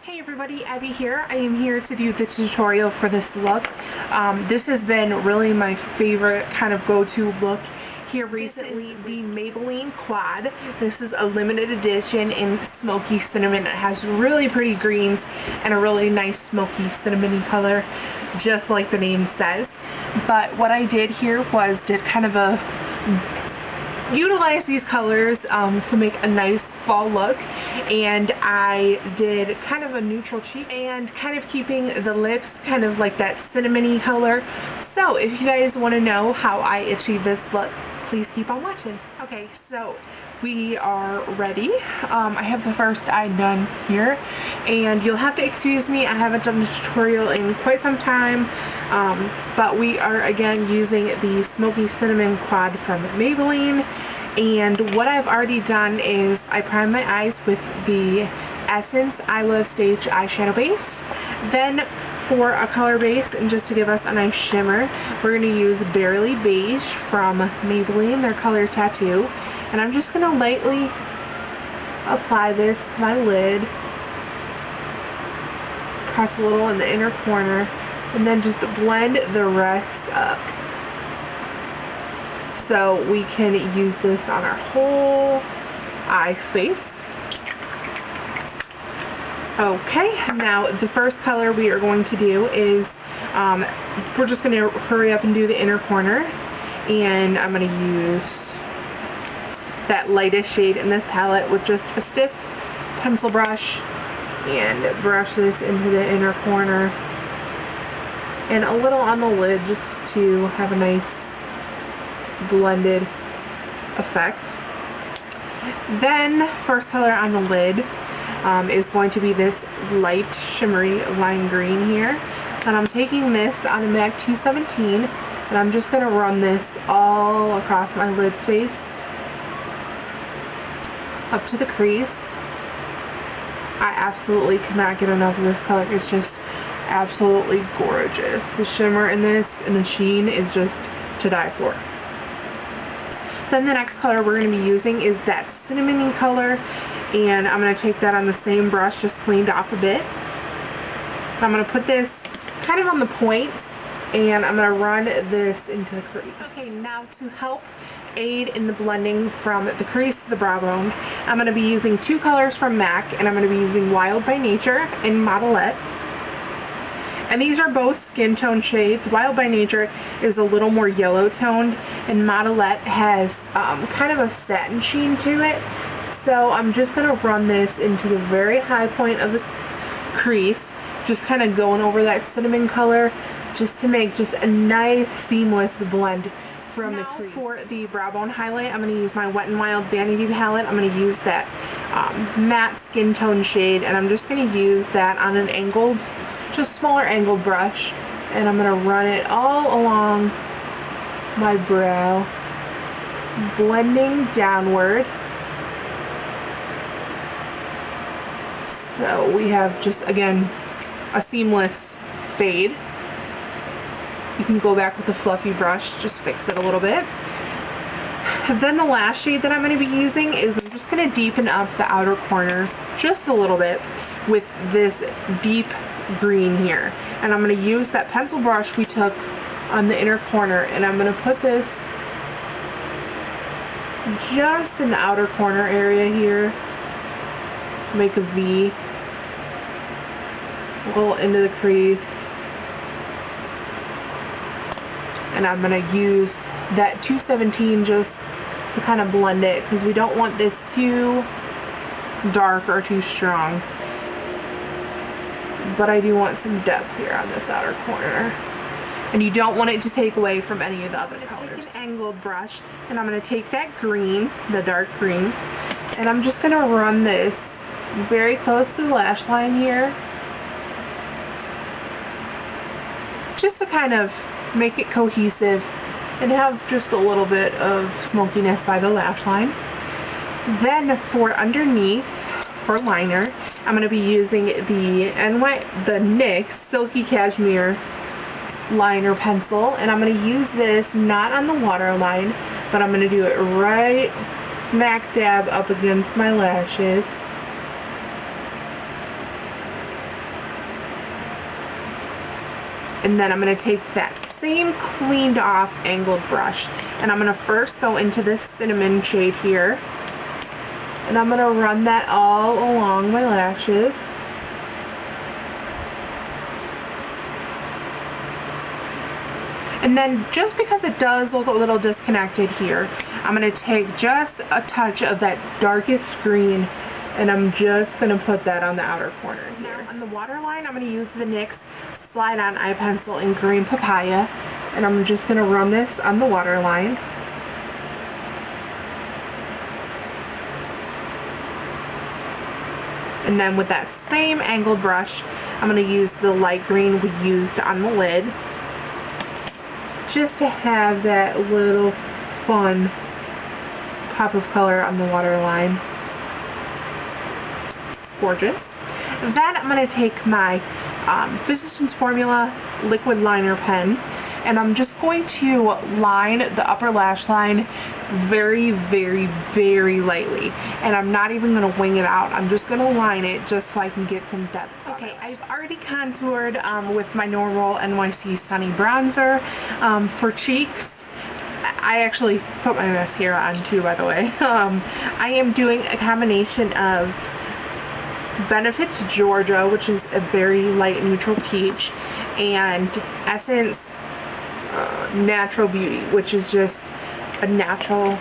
Hey everybody, Abby here. I am here to do the tutorial for this look. This has been really my favorite kind of go-to look here recently. The Maybelline Quad. This is a limited edition in Smoky Cinnamon. It has really pretty greens and a really nice smoky cinnamony color, just like the name says. But what I did here was kind of utilize these colors to make a nice fall look, and I did kind of a neutral cheek and kind of keeping the lips kind of like that cinnamony color. So if you guys want to know how I achieve this look, please keep on watching. Okay, so we are ready. I have the first eye done here, and you'll have to excuse me, I haven't done the tutorial in quite some time, but we are again using the Smoky Cinnamon Quad from Maybelline. And what I've already done is I primed my eyes with the Essence I Love Stage eyeshadow base. Then for a color base, and just to give us a nice shimmer, we're going to use Errryyyday Beige from Maybelline, their color Tattoo. And I'm just going to lightly apply this to my lid, press a little in the inner corner, and then just blend the rest up, so we can use this on our whole eye space. Okay, now the first color we are going to do is, we're just going to hurry up and do the inner corner, and I'm going to use that lightest shade in this palette with just a stiff pencil brush and brush this into the inner corner and a little on the lid just to have a nice blended effect. Then first color on the lid is going to be this light shimmery lime green here, and I'm taking this on a MAC 217 and I'm just going to run this all across my lid space up to the crease. I absolutely cannot get enough of this color. It's just absolutely gorgeous. The shimmer in this and the sheen is just to die for. Then the next color we're going to be using is that cinnamony color, and I'm going to take that on the same brush, just cleaned off a bit. I'm going to put this kind of on the point, and I'm going to run this into the crease. Okay, now to help aid in the blending from the crease to the brow bone, I'm going to be using two colors from MAC, and I'm going to be using Wild by Nature and Modelette. And these are both skin tone shades. Wild by Nature is a little more yellow toned, and Modelette has kind of a satin sheen to it. So I'm just going to run this into the very high point of the crease, just kind of going over that cinnamon color, just to make just a nice seamless blend from the crease. For the brow bone highlight, I'm going to use my Wet n Wild Vanity palette. I'm going to use that matte skin tone shade, and I'm just going to use that on an angled, just smaller angled brush, and I'm going to run it all along my brow, blending downward. So we have just, again, a seamless fade. You can go back with a fluffy brush, just fix it a little bit. Then the last shade that I'm going to be using is, I'm just going to deepen up the outer corner just a little bit with this deep green here. And I'm going to use that pencil brush we took on the inner corner, and I'm going to put this just in the outer corner area here, make a V, a little into the crease, and I'm going to use that 217 just to kind of blend it, because we don't want this too dark or too strong. But I do want some depth here on this outer corner. And you don't want it to take away from any of the other colors. Take an angled brush, and I'm going to take that green, the dark green, and I'm just going to run this very close to the lash line here, just to kind of make it cohesive and have just a little bit of smokiness by the lash line. Then for underneath, for liner, I'm going to be using the NYX Silky Cashmere liner pencil, and I'm going to use this not on the waterline, but I'm going to do it right smack dab up against my lashes. And then I'm going to take that same cleaned off angled brush, and I'm going to first go into this cinnamon shade here, and I'm going to run that all along my lashes. And then just because it does look a little disconnected here, I'm going to take just a touch of that darkest green, and I'm just going to put that on the outer corner here. Now on the waterline, I'm going to use the NYX Slide On Eye Pencil in Green Papaya, and I'm just going to run this on the waterline. And then with that same angled brush, I'm going to use the light green we used on the lid, just to have that little fun pop of color on the waterline. Gorgeous. Then I'm going to take my Physicians Formula liquid liner pen, and I'm just going to line the upper lash line very, very, very lightly. And I'm not even going to wing it out. I'm just going to line it just so I can get some depth. Okay, I've already contoured with my normal NYC Sunny Bronzer. For cheeks, I actually put my mascara on too, by the way. I am doing a combination of Benefits Georgia, which is a very light neutral peach, and Essence Natural Beauty, which is just a natural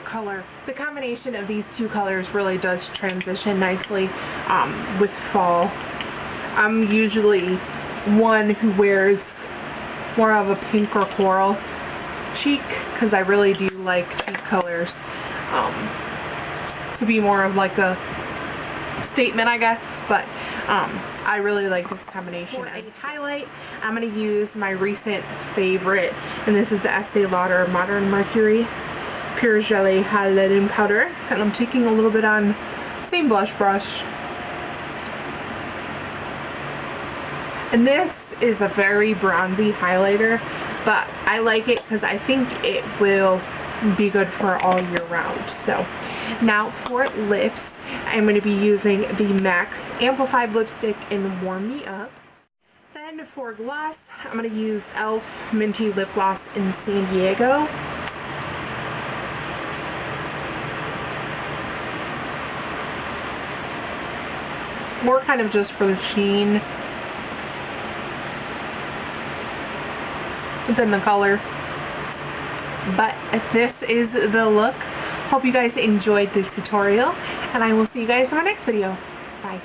color. The combination of these two colors really does transition nicely with fall. I'm usually one who wears more of a pink or coral cheek, because I really do like cheek colors to be more of like a statement, I guess, but I really like this combination. For a highlight, I'm going to use my recent favorite, and this is the Estee Lauder Modern Mercury Pure Jelly Highlighting Powder, and I'm taking a little bit on the same blush brush. And this is a very bronzy highlighter, but I like it because I think it will be good for all year round. So now for lips, I'm going to be using the MAC Amplified Lipstick in Warm Me Up. Then for gloss, I'm going to use e.l.f. Minty Lip Gloss in San Diego. More kind of just for the sheen than the color. But this is the look. Hope you guys enjoyed this tutorial, and I will see you guys in my next video. Bye.